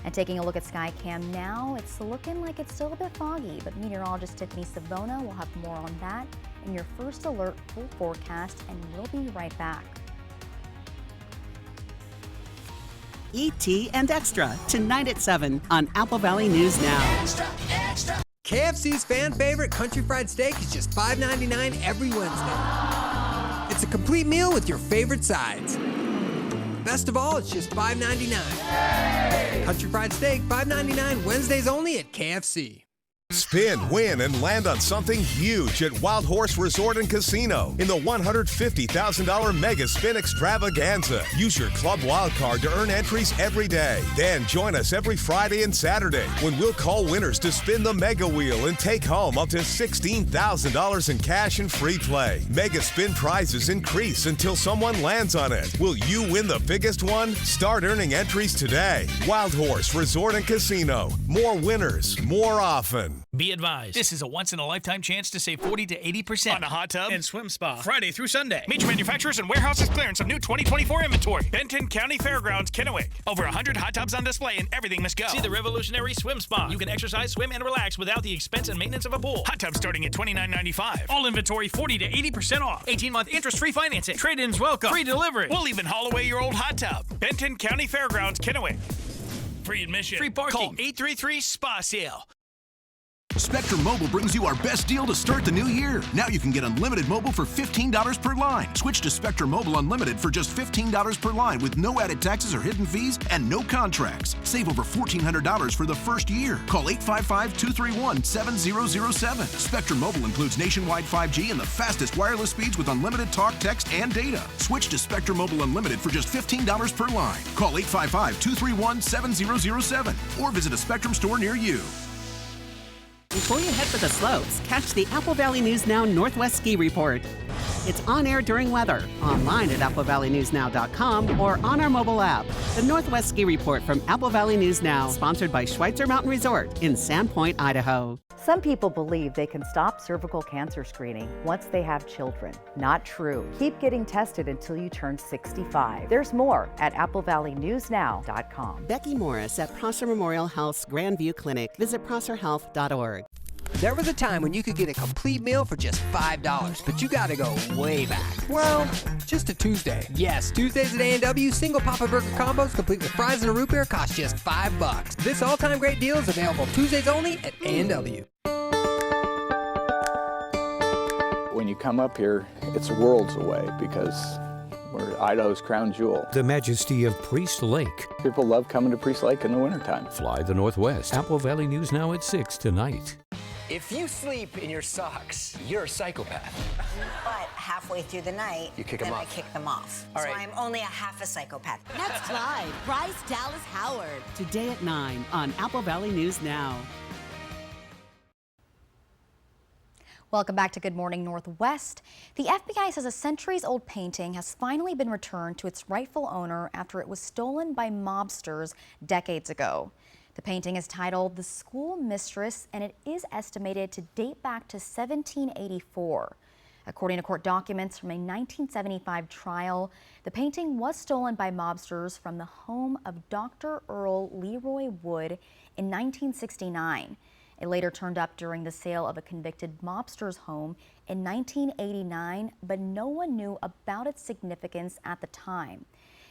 And taking a look at SkyCam now, it's looking like it's still a bit foggy, but meteorologist Tiffany Savona will have more on that in your first alert full forecast, and we'll be right back. E.T. and Extra, tonight at 7 on Apple Valley News Now. Extra, extra. KFC's fan favorite country fried steak is just $5.99 every Wednesday. It's a complete meal with your favorite sides. best of all, it's just $5.99. Country Fried Steak, $5.99, Wednesdays only at KFC. Spin, win, and land on something huge at Wild Horse Resort and Casino in the $150,000 Mega Spin Extravaganza. Use your Club Wild Card to earn entries every day. Then join us every Friday and Saturday when we'll call winners to spin the Mega Wheel and take home up to $16,000 in cash and free play. Mega Spin prizes increase until someone lands on it. Will you win the biggest one? Start earning entries today. Wild Horse Resort and Casino. More winners, more often. Be advised, this is a once-in-a-lifetime chance to save 40 to 80% on a hot tub and swim spa Friday through Sunday. Major manufacturers and warehouses clearance of new 2024 inventory. Benton County Fairgrounds, Kennewick. Over 100 hot tubs on display and everything must go. See the revolutionary swim spa. You can exercise, swim, and relax without the expense and maintenance of a pool. Hot tubs starting at $29.95. All inventory 40 to 80% off. 18-month interest-free financing. Trade-ins welcome. Free delivery. We'll even haul away your old hot tub. Benton County Fairgrounds, Kennewick. Free admission. Free parking. Call 833-SPA-SALE. Spectrum Mobile brings you our best deal to start the new year. Now you can get unlimited mobile for $15 per line. Switch to Spectrum Mobile Unlimited for just $15 per line with no added taxes or hidden fees and no contracts. Save over $1,400 for the first year. Call 855-231-7007. Spectrum Mobile includes nationwide 5G and the fastest wireless speeds with unlimited talk, text, and data. Switch to Spectrum Mobile Unlimited for just $15 per line. Call 855-231-7007 or visit a Spectrum store near you. Before you head for the slopes, catch the Apple Valley News Now Northwest Ski Report. It's on air during weather, online at applevalleyNewsNow.com or on our mobile app. The Northwest Ski Report from Apple Valley News Now, sponsored by Schweitzer Mountain Resort in Sandpoint, Idaho. Some people believe they can stop cervical cancer screening once they have children. Not true. Keep getting tested until you turn 65. There's more at applevalleyNewsNow.com. Becky Morris at Prosser Memorial Health's Grandview Clinic. Visit prosserhealth.org. There was a time when you could get a complete meal for just $5, but you gotta go way back. Well, just a Tuesday. Yes, Tuesdays at A&W, single Papa Burger combos complete with fries and a root beer cost just $5. This all-time great deal is available Tuesdays only at A&W. When you come up here, it's worlds away because we're Idaho's crown jewel. The majesty of Priest Lake. People love coming to Priest Lake in the wintertime. Fly the Northwest. Apple Valley News Now at 6 tonight. If you sleep in your socks, you're a psychopath. But halfway through the night, you kick them off. I kick them off. All so right. I'm only a half a psychopath. Next live, Bryce Dallas Howard. Today at 9 on Apple Valley News Now. Welcome back to Good Morning Northwest. The FBI says a centuries-old painting has finally been returned to its rightful owner after it was stolen by mobsters decades ago. The painting is titled The School Mistress, and it is estimated to date back to 1784. According to court documents from a 1975 trial, the painting was stolen by mobsters from the home of Dr. Earl Leroy Wood in 1969. It later turned up during the sale of a convicted mobster's home in 1989, but no one knew about its significance at the time.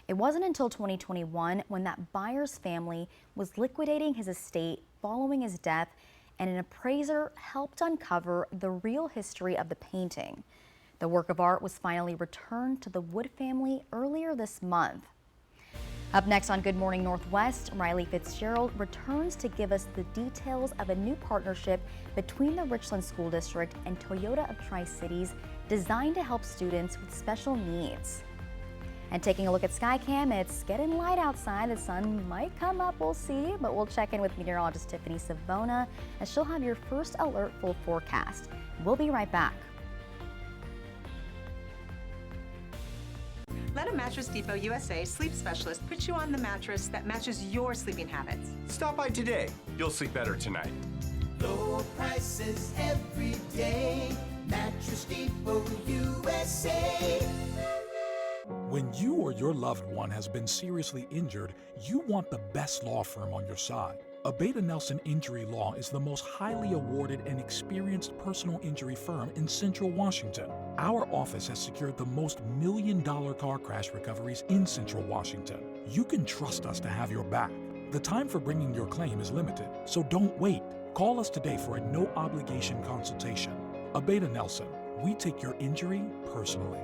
It wasn't until 2021 when that buyer's family was liquidating his estate following his death, and an appraiser helped uncover the real history of the painting. The work of art was finally returned to the Wood family earlier this month. Up next on Good Morning Northwest, Riley Fitzgerald returns to give us the details of a new partnership between the Richland School District and Toyota of Tri-Cities designed to help students with special needs. And taking a look at SkyCam, it's getting light outside. The sun might come up, we'll see, but we'll check in with meteorologist Tiffany Savona as she'll have your first alert full forecast. We'll be right back. Let a Mattress Depot USA sleep specialist put you on the mattress that matches your sleeping habits. Stop by today. You'll sleep better tonight. Low prices every day. Mattress Depot USA. When you or your loved one has been seriously injured, you want the best law firm on your side. Abeta Nelson Injury Law is the most highly awarded and experienced personal injury firm in Central Washington. Our office has secured the most million-dollar car crash recoveries in Central Washington. You can trust us to have your back. The time for bringing your claim is limited, so don't wait. Call us today for a no-obligation consultation. Abeta Nelson, we take your injury personally.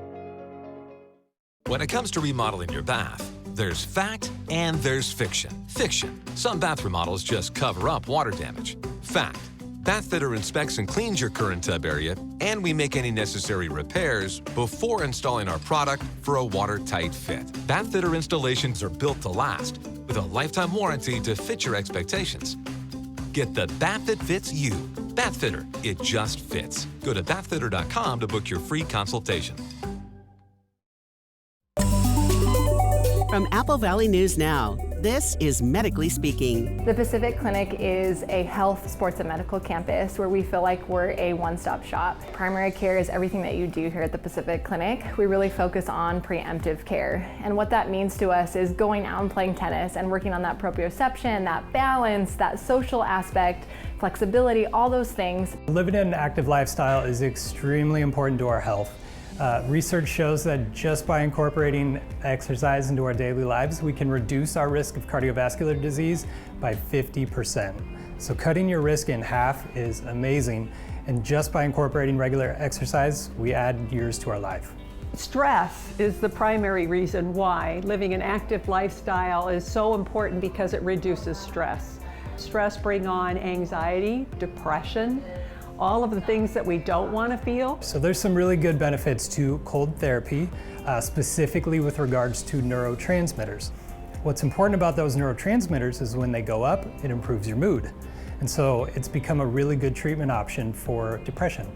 When it comes to remodeling your bath, there's fact and there's fiction. Fiction. Some bath remodels just cover up water damage. Fact. Bathfitter inspects and cleans your current tub area, and we make any necessary repairs before installing our product for a watertight fit. Bathfitter installations are built to last, with a lifetime warranty to fit your expectations. Get the bath that fits you. Bathfitter. It just fits. Go to bathfitter.com to book your free consultation. From Apple Valley News Now, this is Medically Speaking. The Pacific Clinic is a health, sports, and medical campus where we feel like we're a one-stop shop. Primary care is everything that you do here at the Pacific Clinic. We really focus on preemptive care. And what that means to us is going out and playing tennis and working on that proprioception, that balance, that social aspect, flexibility, all those things. Living an active lifestyle is extremely important to our health. Research shows that just by incorporating exercise into our daily lives, we can reduce our risk of cardiovascular disease by 50%. So cutting your risk in half is amazing. And just by incorporating regular exercise, we add years to our life. Stress is the primary reason why living an active lifestyle is so important, because it reduces stress. Stress brings on anxiety, depression, all of the things that we don't want to feel. So there's some really good benefits to cold therapy, specifically with regards to neurotransmitters. What's important about those neurotransmitters is when they go up, it improves your mood. And so it's become a really good treatment option for depression.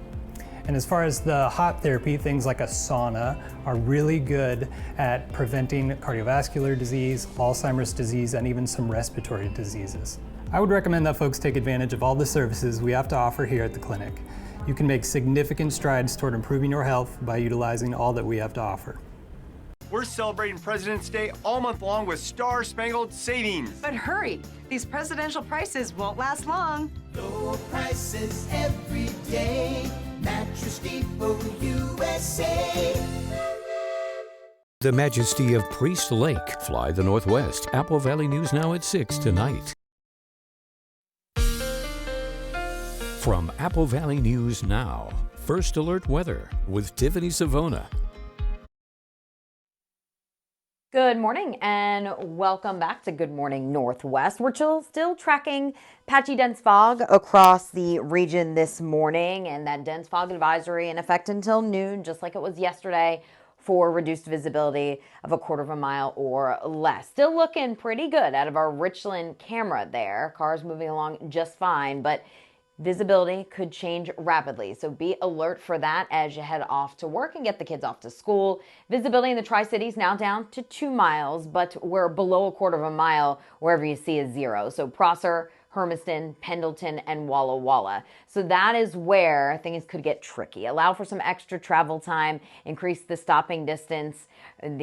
And as far as the hot therapy, things like a sauna are really good at preventing cardiovascular disease, Alzheimer's disease, and even some respiratory diseases. I would recommend that folks take advantage of all the services we have to offer here at the clinic. You can make significant strides toward improving your health by utilizing all that we have to offer. We're celebrating President's Day all month long with Star-Spangled Savings. But hurry, these presidential prices won't last long. Low prices every day. Mattress Depot USA. The Majesty of Priest Lake. Fly the Northwest. Apple Valley News Now at 6 tonight. From Apple Valley News Now, First Alert Weather with Tiffany Savona. Good morning and welcome back to Good Morning Northwest. We're still tracking patchy dense fog across the region this morning, and that dense fog advisory in effect until noon, just like it was yesterday, for reduced visibility of a quarter of a mile or less. Still looking pretty good out of our Richland camera there. Cars moving along just fine, but visibility could change rapidly, so be alert for that as you head off to work and get the kids off to school. Visibility in the Tri-Cities now down to 2 miles, but we're below a quarter of a mile wherever you see a 0. So Prosser, Hermiston, Pendleton, and Walla Walla. So that is where things could get tricky. Allow for some extra travel time, increase the stopping distance, with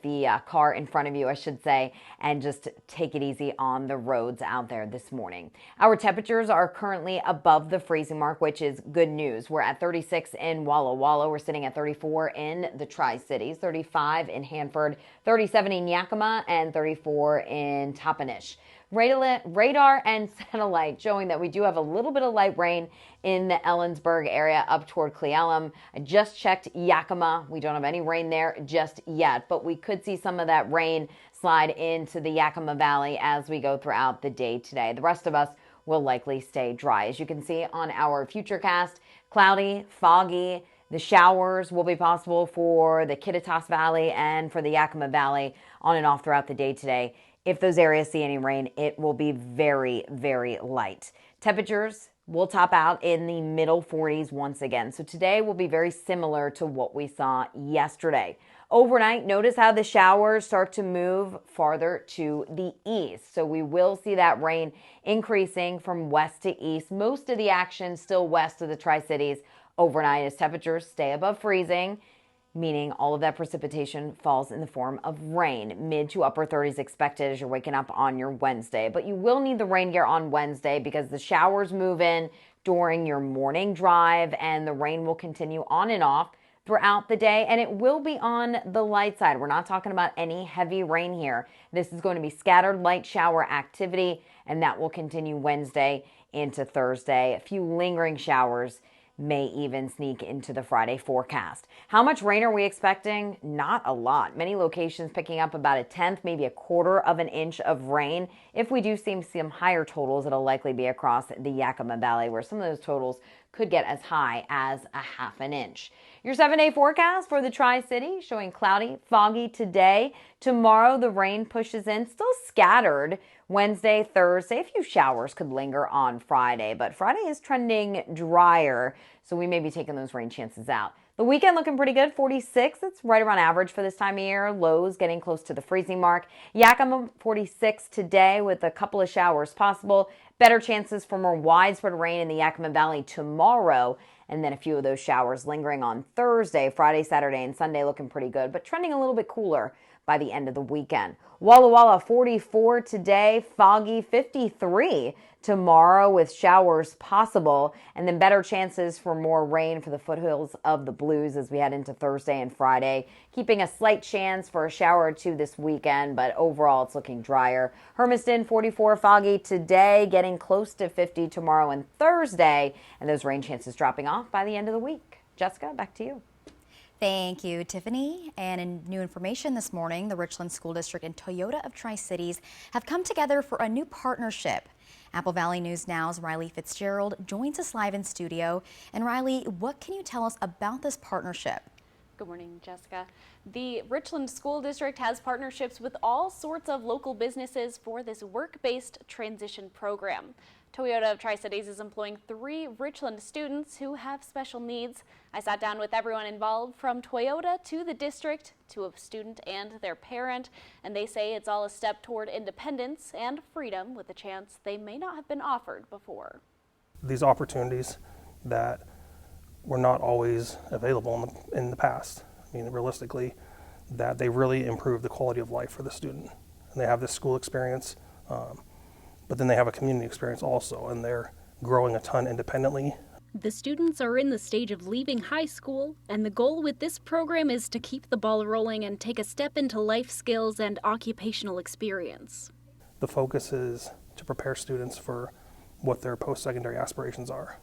the car in front of you, I should say, and just take it easy on the roads out there this morning. Our temperatures are currently above the freezing mark, which is good news. We're at 36 in Walla Walla. We're sitting at 34 in the Tri-Cities, 35 in Hanford, 37 in Yakima, and 34 in Toppenish. Radar and satellite showing that we do have a little bit of light rain in the Ellensburg area up toward Cle Elum. I just checked Yakima. We don't have any rain there just yet, but we could see some of that rain slide into the Yakima Valley as we go throughout the day today. The rest of us will likely stay dry. As you can see on our Futurecast, cloudy, foggy. The showers will be possible for the Kittitas Valley and for the Yakima Valley on and off throughout the day today. If those areas see any rain, it will be very, very light. Temperatures will top out in the middle 40s once again. So today will be very similar to what we saw yesterday. Overnight, notice how the showers start to move farther to the east. So we will see that rain increasing from west to east. Most of the action still west of the Tri-Cities overnight as temperatures stay above freezing, meaning all of that precipitation falls in the form of rain. Mid to upper 30s expected as you're waking up on your Wednesday. But you will need the rain gear on Wednesday because the showers move in during your morning drive and the rain will continue on and off throughout the day, and it will be on the light side. We're not talking about any heavy rain here. This is going to be scattered light shower activity, and that will continue Wednesday into Thursday. A few lingering showers may even sneak into the Friday forecast. How much rain are we expecting? Not a lot. Many locations picking up about 1/10, maybe 1/4 of an inch of rain. If we do see some higher totals, it'll likely be across the Yakima Valley, where some of those totals could get as high as 1/2 an inch. Your 7-day forecast for the Tri-City showing cloudy, foggy today. Tomorrow the rain pushes in, still scattered. Wednesday, Thursday, a few showers could linger on Friday, but Friday is trending drier, so we may be taking those rain chances out. The weekend looking pretty good, 46. It's right around average for this time of year. Lows getting close to the freezing mark. Yakima 46 today with a couple of showers possible. Better chances for more widespread rain in the Yakima Valley tomorrow, and then a few of those showers lingering on Thursday. Friday, Saturday, and Sunday looking pretty good, but trending a little bit cooler by the end of the weekend. Walla Walla 44 today, foggy 53 tomorrow with showers possible, and then better chances for more rain for the foothills of the Blues as we head into Thursday and Friday, keeping a slight chance for a shower or two this weekend, but overall it's looking drier. Hermiston 44 foggy today, getting close to 50 tomorrow and Thursday, and those rain chances dropping off by the end of the week. Jessica, back to you. Thank you, Tiffany. And in new information this morning, the Richland School District and Toyota of Tri-Cities have come together for a new partnership. Apple Valley News Now's Riley Fitzgerald joins us live in studio. And Riley, what can you tell us about this partnership? Good morning, Jessica. The Richland School District has partnerships with all sorts of local businesses for this work-based transition program. Toyota of Tri-Cities is employing 3 Richland students who have special needs. I sat down with everyone involved, from Toyota to the district to a student and their parent, and they say it's all a step toward independence and freedom with a chance they may not have been offered before. These opportunities that were not always available in the past. I mean, realistically, that they really improve the quality of life for the student. And they have this school experience, but then they have a community experience also, and they're growing a ton independently. The students are in the stage of leaving high school, and the goal with this program is to keep the ball rolling and take a step into life skills and occupational experience. The focus is to prepare students for what their post-secondary aspirations are.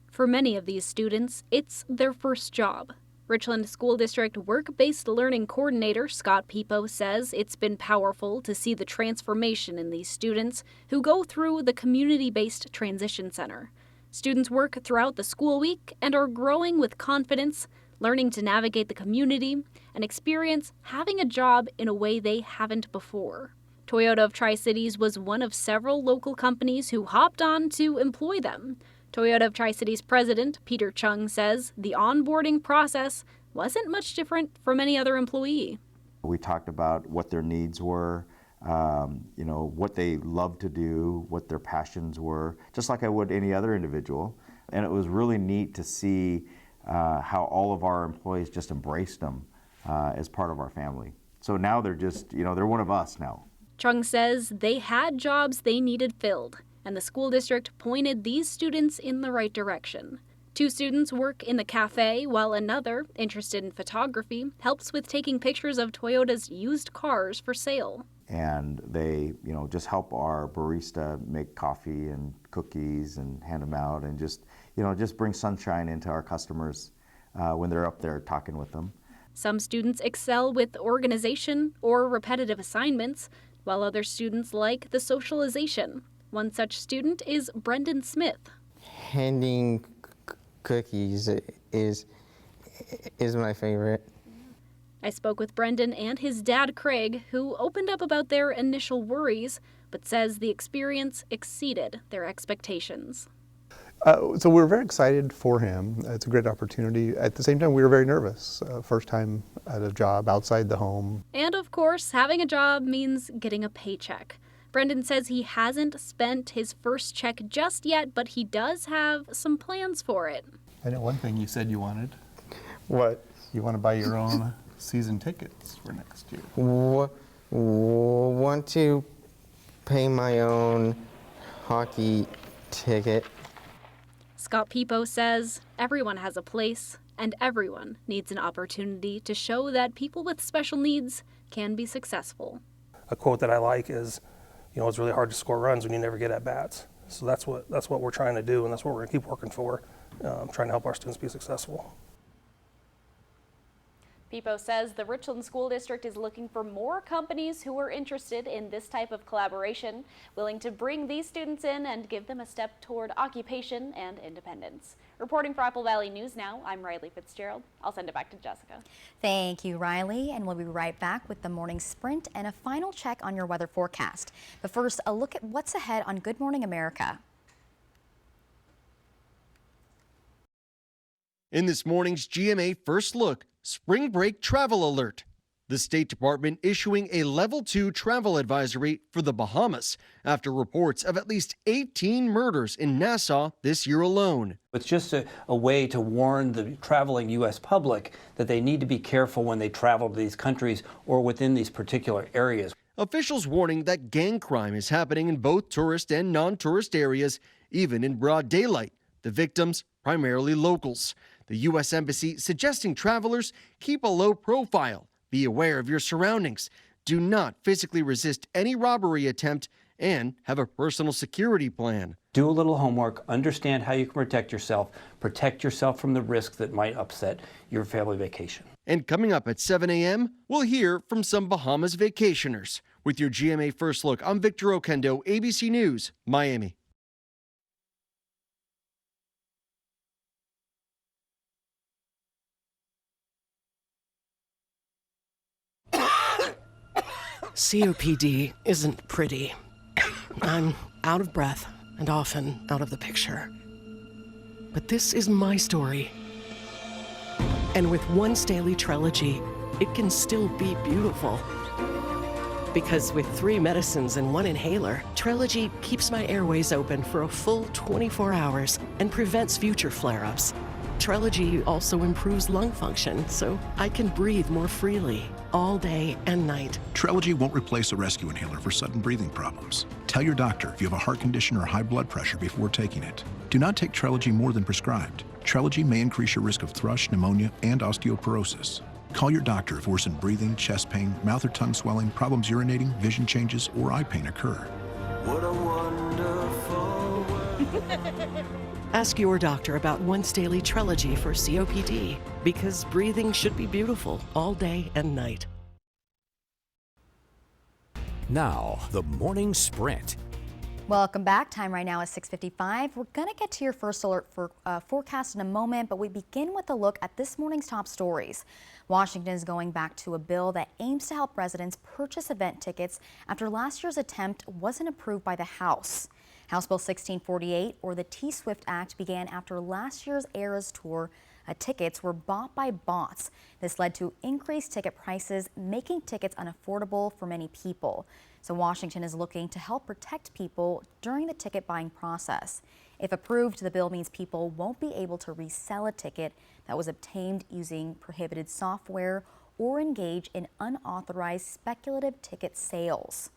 For many of these students, it's their first job. Richland School District Work-Based Learning Coordinator Scott Peepo says it's been powerful to see the transformation in these students who go through the Community-Based Transition Center. Students work throughout the school week and are growing with confidence, learning to navigate the community, and experience having a job in a way they haven't before. Toyota of Tri-Cities was one of several local companies who hopped on to employ them. Toyota of Tri-Cities president Peter Chung says the onboarding process wasn't much different from any other employee. We talked about what their needs were, what they love to do, what their passions were, just like I would any other individual. And it was really neat to see how all of our employees just embraced them as part of our family. So now they're just, they're one of us now. Chung says they had jobs they needed filled, and the school district pointed these students in the right direction. 2 students work in the cafe, while another, interested in photography, helps with taking pictures of Toyota's used cars for sale. And they, just help our barista make coffee and cookies and hand them out, and just bring sunshine into our customers when they're up there talking with them. Some students excel with organization or repetitive assignments, while other students like the socialization. One such student is Brendan Smith. Handing cookies is my favorite. I spoke with Brendan and his dad, Craig, who opened up about their initial worries, but says the experience exceeded their expectations. So we're very excited for him. It's a great opportunity. At the same time, we were very nervous. First time at a job outside the home. And of course, having a job means getting a paycheck. Brendan says he hasn't spent his first check just yet, but he does have some plans for it. I know one thing you said you wanted. What? You want to buy your own season tickets for next year. Want to pay my own hockey ticket. Scott Peepo says everyone has a place and everyone needs an opportunity to show that people with special needs can be successful. A quote that I like is, it's really hard to score runs when you never get at bats. So that's what we're trying to do, and that's what we're going to keep working for, trying to help our students be successful. Pipo says the Richland School District is looking for more companies who are interested in this type of collaboration, willing to bring these students in and give them a step toward occupation and independence. Reporting for Apple Valley News Now, I'm Riley Fitzgerald. I'll send it back to Jessica. Thank you, Riley, and we'll be right back with the morning sprint and a final check on your weather forecast. But first, a look at what's ahead on Good Morning America. In this morning's GMA First Look, Spring Break Travel Alert. The State Department issuing a Level 2 travel advisory for the Bahamas after reports of at least 18 murders in Nassau this year alone. It's just a way to warn the traveling U.S. public that they need to be careful when they travel to these countries or within these particular areas. Officials warning that gang crime is happening in both tourist and non-tourist areas, even in broad daylight. The victims, primarily locals. The U.S. Embassy suggesting travelers keep a low profile, be aware of your surroundings, do not physically resist any robbery attempt, and have a personal security plan. Do a little homework, understand how you can protect yourself from the risk that might upset your family vacation. And coming up at 7 a.m., we'll hear from some Bahamas vacationers. With your GMA First Look, I'm Victor Okendo, ABC News, Miami. COPD isn't pretty. I'm out of breath and often out of the picture. But this is my story. And with Once Daily Trelegy, it can still be beautiful. Because with 3 medicines and 1 inhaler, Trelegy keeps my airways open for a full 24 hours and prevents future flare-ups. Trelegy also improves lung function, so I can breathe more freely all day and night. Trelegy won't replace a rescue inhaler for sudden breathing problems. Tell your doctor if you have a heart condition or high blood pressure before taking it. Do not take Trelegy more than prescribed. Trelegy may increase your risk of thrush, pneumonia, and osteoporosis. Call your doctor if worsened breathing, chest pain, mouth or tongue swelling, problems urinating, vision changes, or eye pain occur. What a wonderful world. Ask your doctor about Once Daily Trelegy for COPD, because breathing should be beautiful all day and night. Now, the morning sprint. Welcome back. Time right now is 6:55. We're going to get to your first alert for forecast in a moment, but we begin with a look at this morning's top stories. Washington is going back to a bill that aims to help residents purchase event tickets after last year's attempt wasn't approved by the House. House Bill 1648, or the T-Swift Act, began after last year's Eras Tour tickets were bought by bots. This led to increased ticket prices, making tickets unaffordable for many people. So Washington is looking to help protect people during the ticket buying process. If approved, the bill means people won't be able to resell a ticket that was obtained using prohibited software or engage in unauthorized speculative ticket sales.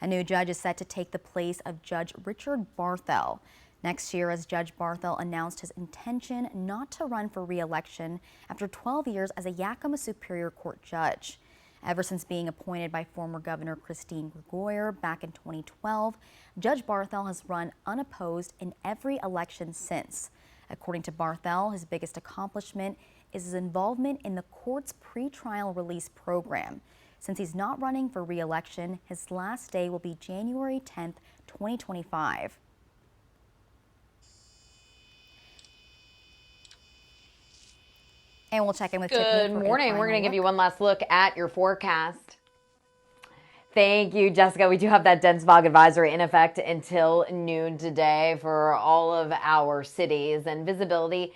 A new judge is set to take the place of Judge Richard Barthel next year, as Judge Barthel announced his intention not to run for re-election after 12 years as a Yakima Superior Court judge. Ever since being appointed by former Governor Christine Gregoire back in 2012, Judge Barthel has run unopposed in every election since. According to Barthel, his biggest accomplishment is his involvement in the court's pretrial release program. Since he's not running for re-election, his last day will be January 10th, 2025. And we'll check in with Tiffany. Good morning. We're going to give you one last look at your forecast. Thank you, Jessica. We do have that dense fog advisory in effect until noon today for all of our cities, and visibility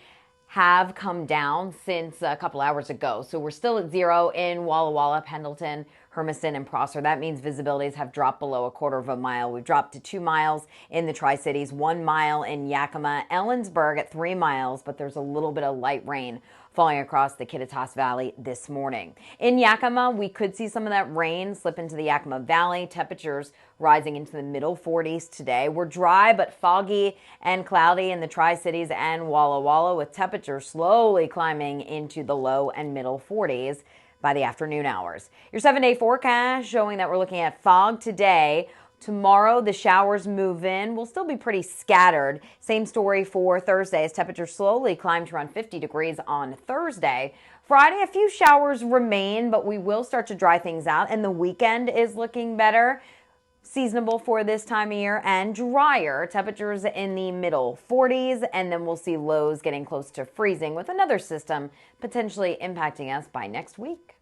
have come down since a couple hours ago. So we're still at 0 in Walla Walla, Pendleton, Hermiston, and Prosser. That means visibilities have dropped below a quarter of a mile. We've dropped to 2 miles in the Tri-Cities, 1 mile in Yakima, Ellensburg at 3 miles, but there's a little bit of light rain falling across the Kittitas Valley this morning. In Yakima, we could see some of that rain slip into the Yakima Valley. Temperatures rising into the middle 40s today. We're dry but foggy and cloudy in the Tri-Cities and Walla Walla, with temperatures slowly climbing into the low and middle 40s by the afternoon hours. Your 7-day forecast showing that we're looking at fog today, Tomorrow, the showers move in. Will still be pretty scattered. Same story for Thursday as temperatures slowly climb to around 50 degrees on Thursday. Friday, a few showers remain, but we will start to dry things out, and the weekend is looking better. Seasonable for this time of year and drier. Temperatures in the middle 40s, and then we'll see lows getting close to freezing with another system potentially impacting us by next week.